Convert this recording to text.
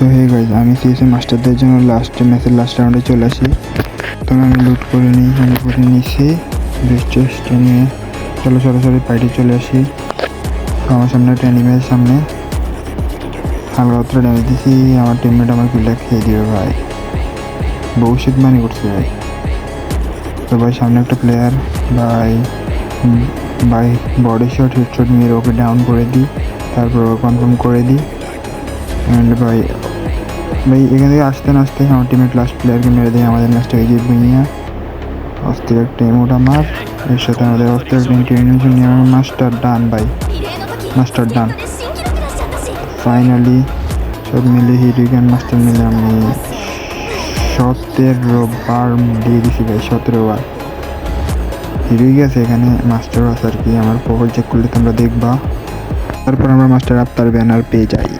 তো hey guys, আমি CSA মাস্টারদের জন্য ম্যাচের লাস্ট রাউন্ডে চলে আসি। তবে আমি লুট করে নিই, আমি করে নিয়েছি বেস্ট নিয়ে। চলো সরাসরি পাইটে চলে আসি। আমার সামনে একটা অ্যানিমের সামনে হালকা অত্র ড্যামেজ দিছি। আমার টিমমেট আমার কিলটা খেয়ে দিবে ভাই, ভবিষ্যৎ মানে করছে ভাই। তো ভাই সামনে একটা প্লেয়ার ভাই ভাই বডি শট হেডশট নিয়ে ওকে ডাউন করে দিই, তারপর কনফার্ম করে দিই। অ্যান্ড ভাই এখান থেকে আসতে না আসতে আমার টিমের লাস্ট প্লেয়ারকে মেরে দেয়। আমাদের ম্যাচটা এগিয়ে নিয়ে অস্থির একটা ইমোট আমার, এর সাথে আমাদের অস্থির একটা ইন্টারভিউশন নিয়ে আমার মাস্টার ডান ভাই, মাস্টার ডান। ফাইনালি সব মিলে হিরোইকান মাস্টার মিলে আমি 17 বার দিয়ে দিছি ভাই, 17 বার হিরোই গেছে। এখানে মাস্টারও আছে আর কি, আমার প্রোফাইল চেক করলে তোমরা দেখবা। তারপর আমরা মাস্টার আফতার ব্যানার পেয়ে যাই।